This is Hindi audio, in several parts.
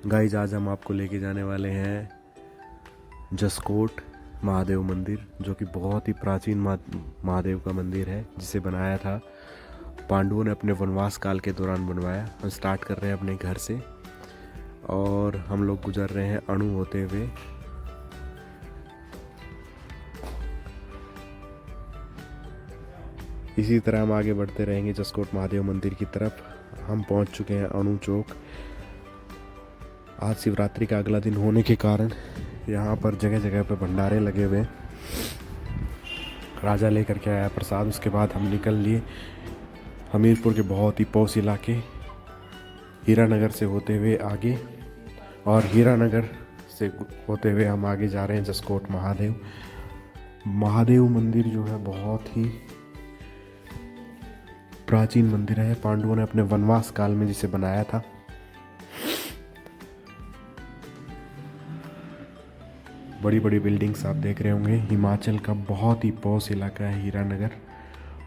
गाइस, आज हम आपको लेके जाने वाले हैं जसकोट महादेव मंदिर, जो कि बहुत ही प्राचीन महादेव का मंदिर है, जिसे बनाया था पांडवों ने अपने वनवास काल के दौरान बनवाया। हम स्टार्ट कर रहे हैं अपने घर से और हम लोग गुजर रहे हैं अणु होते हुए। इसी तरह हम आगे बढ़ते रहेंगे जसकोट महादेव मंदिर की तरफ। हम पहुंच चुके हैं अणु चौक। आज शिवरात्रि का अगला दिन होने के कारण यहाँ पर जगह जगह पर भंडारे लगे हुए। राजा लेकर के आया प्रसाद। उसके बाद हम निकल लिए हमीरपुर के बहुत ही पौष इलाके हीरानगर से होते हुए आगे, और हीरानगर से होते हुए हम आगे जा रहे हैं जसकोट महादेव। महादेव मंदिर जो है बहुत ही प्राचीन मंदिर है। पांडवों ने अपने वनवास काल में जिसे बनाया था। बड़ी बड़ी बिल्डिंग्स आप देख रहे होंगे। हिमाचल का बहुत ही पौष इलाका है हीरानगर,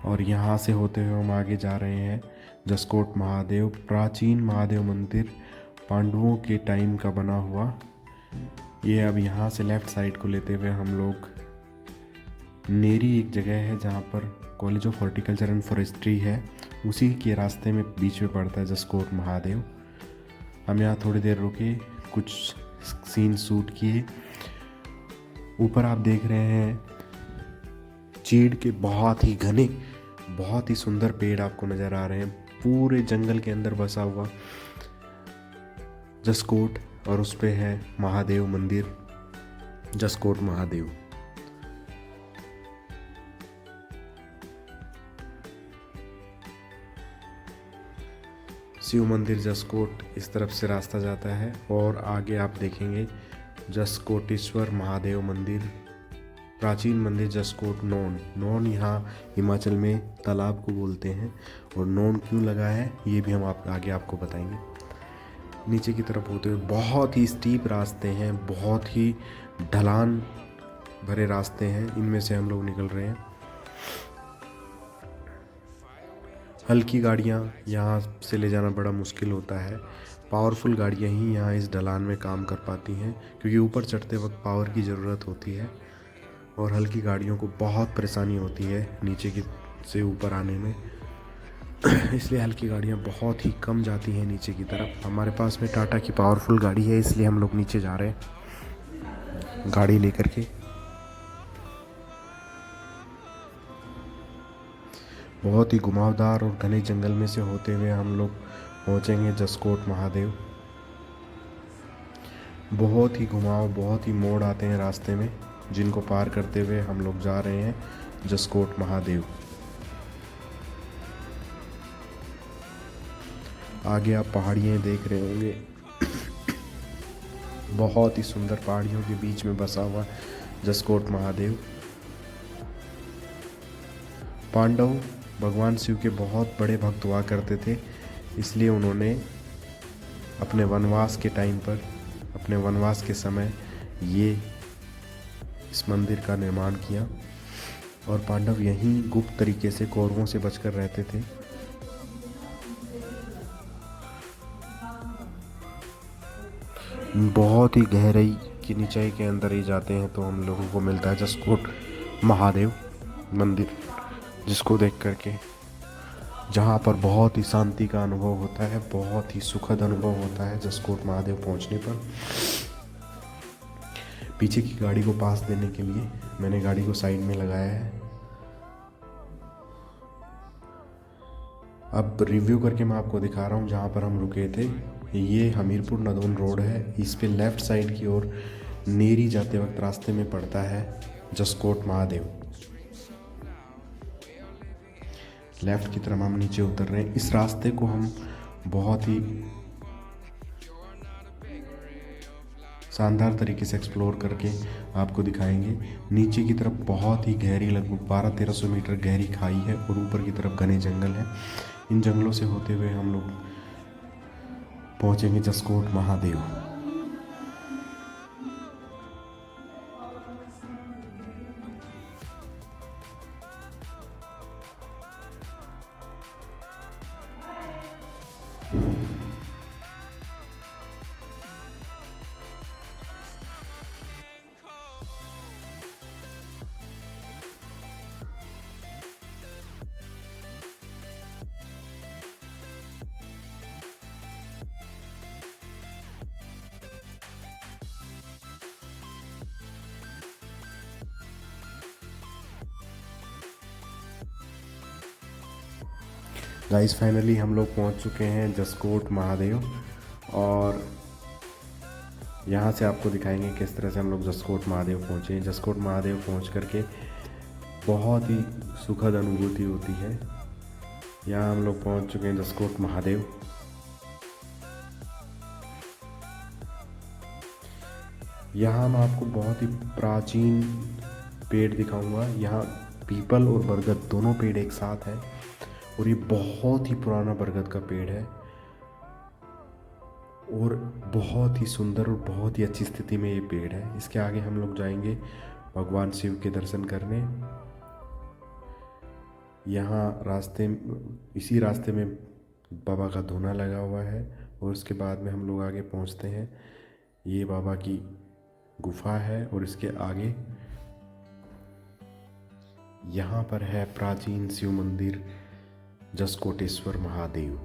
और यहाँ से होते हुए हम आगे जा रहे हैं जसकोट महादेव। प्राचीन महादेव मंदिर पांडवों के टाइम का बना हुआ। ये अब यहाँ से लेफ़्ट साइड को लेते हुए हम लोग नेरी एक जगह है जहाँ पर college of horticulture and forestry है, उसी के रास्ते में बीच में पड़ता है जसकोट महादेव। हम यहाँ थोड़ी देर रुके, कुछ सीन शूट किए। ऊपर आप देख रहे हैं चीड़ के बहुत ही घने, बहुत ही सुंदर पेड़ आपको नज़र आ रहे हैं। पूरे जंगल के अंदर बसा हुआ जसकोट, और उस पे है महादेव मंदिर, जसकोट महादेव। शिव मंदिर जसकोट इस तरफ से रास्ता जाता है, और आगे आप देखेंगे जसकोटेश्वर महादेव मंदिर, प्राचीन मंदिर जसकोट नौन। नौन यहाँ हिमाचल में तालाब को बोलते हैं, और नौन क्यों लगा है ये भी हम आगे आपको बताएंगे। नीचे की तरफ होते हुए बहुत ही स्टीप रास्ते हैं, बहुत ही ढलान भरे रास्ते हैं, इनमें से हम लोग निकल रहे हैं। हल्की गाड़ियाँ यहाँ से ले जाना बड़ा मुश्किल होता है। पावरफुल गाड़ियाँ ही यहाँ इस ढलान में काम कर पाती हैं, क्योंकि ऊपर चढ़ते वक्त पावर की ज़रूरत होती है, और हल्की गाड़ियों को बहुत परेशानी होती है नीचे की से ऊपर आने में। इसलिए हल्की गाड़ियाँ बहुत ही कम जाती हैं नीचे की तरफ। हमारे पास में टाटा की पावरफुल गाड़ी है, इसलिए हम लोग नीचे जा रहे हैं गाड़ी लेकर के। बहुत ही घुमावदार और घने जंगल में से होते हुए हम लोग पहुँचेंगे जसकोट महादेव। बहुत ही घुमाव, बहुत ही मोड़ आते हैं रास्ते में, जिनको पार करते हुए हम लोग जा रहे हैं जसकोट महादेव। आगे आप पहाड़ियाँ देख रहे होंगे। बहुत ही सुंदर पहाड़ियों के बीच में बसा हुआ जसकोट महादेव। पांडव भगवान शिव के बहुत बड़े भक्त हुआ करते थे, इसलिए उन्होंने अपने वनवास के टाइम पर, अपने वनवास के समय ये इस मंदिर का निर्माण किया, और पांडव यहीं गुप्त तरीके से कौरवों से बचकर रहते थे। बहुत ही गहराई की नीचाई के अंदर ही जाते हैं तो हम लोगों को मिलता है जसकोट महादेव मंदिर, जिसको देख करके जहाँ पर बहुत ही शांति का अनुभव होता है, बहुत ही सुखद अनुभव होता है जसकोट महादेव पहुँचने पर। पीछे की गाड़ी को पास देने के लिए मैंने गाड़ी को साइड में लगाया है। अब रिव्यू करके मैं आपको दिखा रहा हूँ जहाँ पर हम रुके थे। ये हमीरपुर नदौन रोड है। इस पे लेफ़्ट साइड की ओर नेरी जाते वक्त रास्ते में पड़ता है जसकोट महादेव। लेफ़्ट की तरफ हम नीचे उतर रहे हैं। इस रास्ते को हम बहुत ही शानदार तरीके से एक्सप्लोर करके आपको दिखाएंगे। नीचे की तरफ बहुत ही गहरी, लगभग 1200-1300 मीटर गहरी खाई है, और ऊपर की तरफ घने जंगल है। इन जंगलों से होते हुए हम लोग पहुंचेंगे जसकोट महादेव। गाइस फाइनली हम लोग पहुंच चुके हैं जसकोट महादेव, और यहाँ से आपको दिखाएंगे किस तरह से हम लोग जसकोट महादेव पहुँचे। जसकोट महादेव पहुँच करके बहुत ही सुखद अनुभूति होती है। यहाँ हम लोग पहुँच चुके हैं जसकोट महादेव। यहाँ मैं आपको बहुत ही प्राचीन पेड़ दिखाऊंगा। यहाँ पीपल और बरगद दोनों पेड़ एक साथ हैं, और ये बहुत ही पुराना बरगद का पेड़ है और बहुत ही सुंदर और बहुत ही अच्छी स्थिति में ये पेड़ है। इसके आगे हम लोग जाएंगे भगवान शिव के दर्शन करने। यहाँ इसी रास्ते में बाबा का धूना लगा हुआ है, और उसके बाद में हम लोग आगे पहुँचते हैं। ये बाबा की गुफा है, और इसके आगे यहाँ पर है प्राचीन शिव मंदिर जसकोटेश्वर महादेव।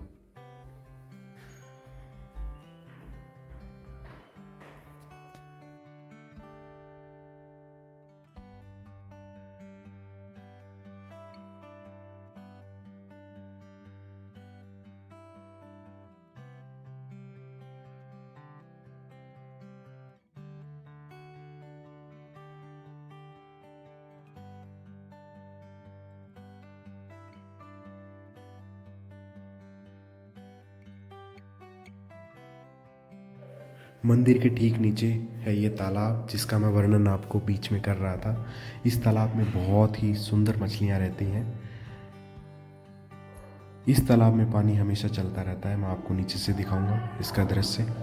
मंदिर के ठीक नीचे है ये तालाब, जिसका मैं वर्णन आपको बीच में कर रहा था। इस तालाब में बहुत ही सुंदर मछलियाँ रहती हैं। इस तालाब में पानी हमेशा चलता रहता है। मैं आपको नीचे से दिखाऊंगा इसका दृश्य।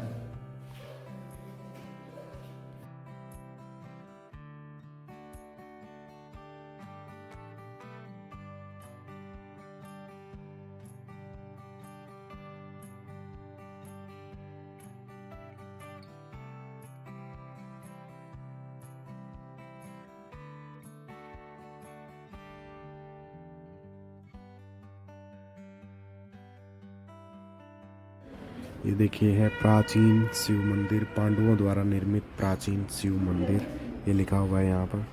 ये देखिए है प्राचीन शिव मंदिर, पांडवों द्वारा निर्मित प्राचीन शिव मंदिर, ये लिखा हुआ है यहाँ पर।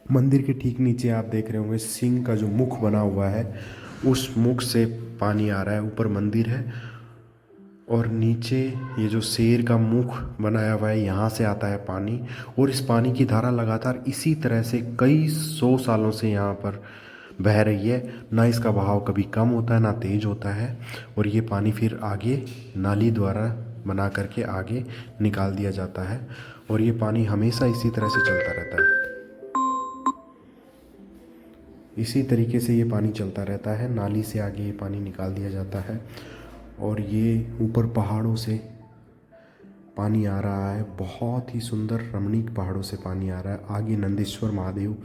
मंदिर के ठीक नीचे आप देख रहे होंगे सिंह का जो मुख बना हुआ है, उस मुख से पानी आ रहा है। ऊपर मंदिर है, और नीचे ये जो शेर का मुख बनाया हुआ है, यहाँ से आता है पानी। और इस पानी की धारा लगातार इसी तरह से कई 100 सालों से यहाँ पर बह रही है। ना इसका बहाव कभी कम होता है ना तेज होता है, और ये पानी फिर आगे नाली द्वारा बना करके आगे निकाल दिया जाता है, और ये पानी हमेशा इसी तरह से चलता रहता है। इसी तरीके से ये पानी चलता रहता है। नाली से आगे ये पानी निकाल दिया जाता है, और ये ऊपर पहाड़ों से पानी आ रहा है। बहुत ही सुंदर रमणीक पहाड़ों से पानी आ रहा है। आगे नंदेश्वर महादेव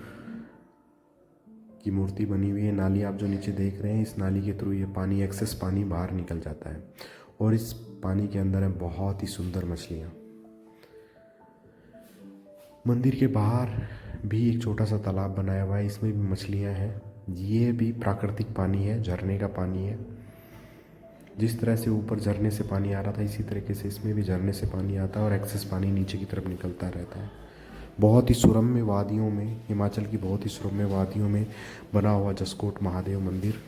की मूर्ति बनी हुई है। नाली आप जो नीचे देख रहे हैं, इस नाली के थ्रू ये पानी एक्सेस पानी बाहर निकल जाता है, और इस पानी के अंदर है बहुत ही सुंदर मछलियाँ। मंदिर के बाहर भी एक छोटा सा तालाब बनाया हुआ है, इसमें भी मछलियाँ हैं। ये भी प्राकृतिक पानी है, झरने का पानी है। जिस तरह से ऊपर झरने से पानी आ रहा था, इसी तरीके से इसमें भी झरने से पानी आता है, और एक्सेस पानी नीचे की तरफ निकलता रहता है। बहुत ही सुरम्य वादियों में, हिमाचल की बहुत ही सुरम्य वादियों में बना हुआ जसकोट महादेव मंदिर।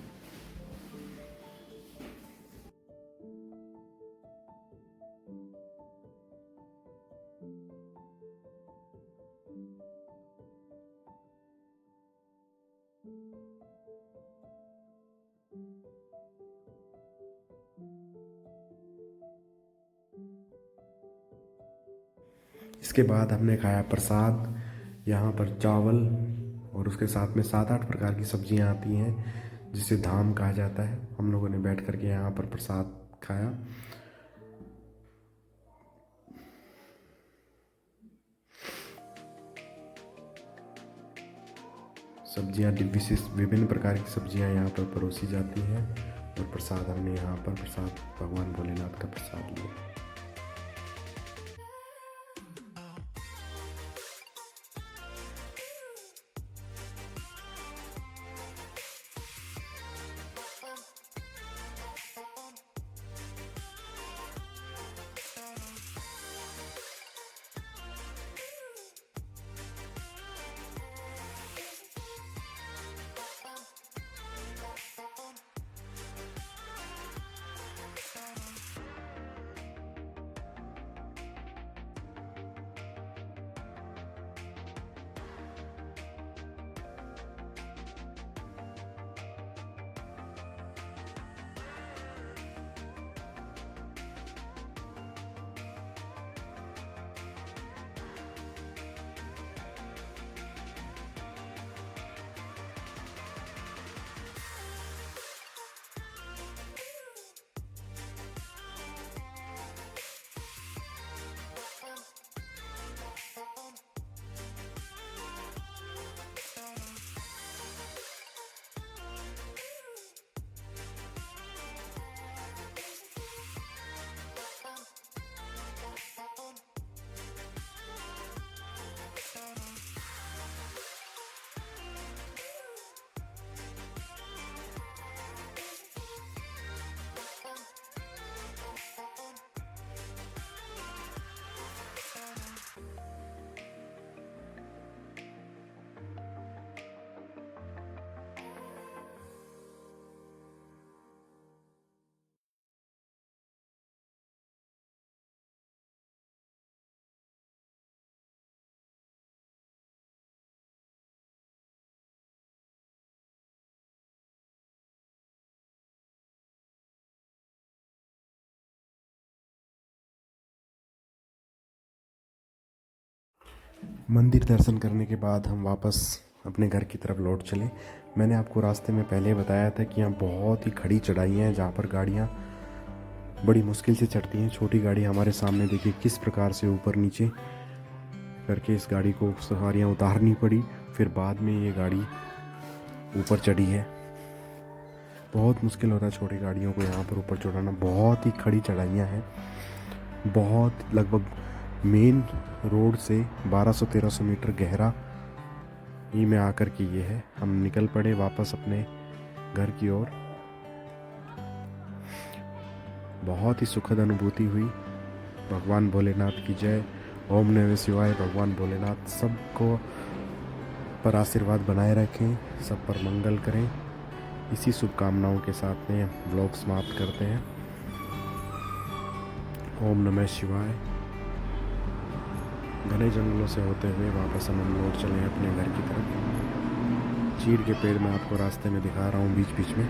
इसके बाद हमने खाया प्रसाद। यहाँ पर चावल और उसके साथ में 7-8 प्रकार की सब्जियाँ आती हैं जिसे धाम कहा जाता है। हम लोगों ने बैठ कर के यहाँ पर प्रसाद खाया। सब्जियाँ विभिन्न प्रकार की सब्जियाँ यहाँ पर परोसी जाती हैं और प्रसाद हमने यहाँ पर प्रसाद भगवान भोलेनाथ का प्रसाद लिया। मंदिर दर्शन करने के बाद हम वापस अपने घर की तरफ लौट चले। मैंने आपको रास्ते में पहले बताया था कि यहाँ बहुत ही खड़ी चढ़ाइयाँ हैं जहाँ पर गाड़ियाँ बड़ी मुश्किल से चढ़ती हैं। छोटी गाड़ी हमारे सामने देखिए किस प्रकार से ऊपर नीचे करके इस गाड़ी को सवारियाँ उतारनी पड़ी, फिर बाद में ये गाड़ी ऊपर चढ़ी है। बहुत मुश्किल होता है छोटी गाड़ियों को यहाँ पर ऊपर चढ़ाना। बहुत ही खड़ी चढ़ाइयाँ हैं। बहुत लगभग मेन रोड से 1200-1300 मीटर गहरा ही में आकर के ये है। हम निकल पड़े वापस अपने घर की ओर। बहुत ही सुखद अनुभूति हुई। भगवान भोलेनाथ की जय। ओम नमः शिवाय। भगवान भोलेनाथ सबको पर आशीर्वाद बनाए रखें, सब पर मंगल करें। इसी शुभकामनाओं के साथ में व्लॉग समाप्त करते हैं। ओम नमः शिवाय। घने जंगलों से होते हुए वापस हम लौट चले अपने घर की तरफ। चीड़ के पेड़ मैं आपको रास्ते में दिखा रहा हूँ बीच बीच में।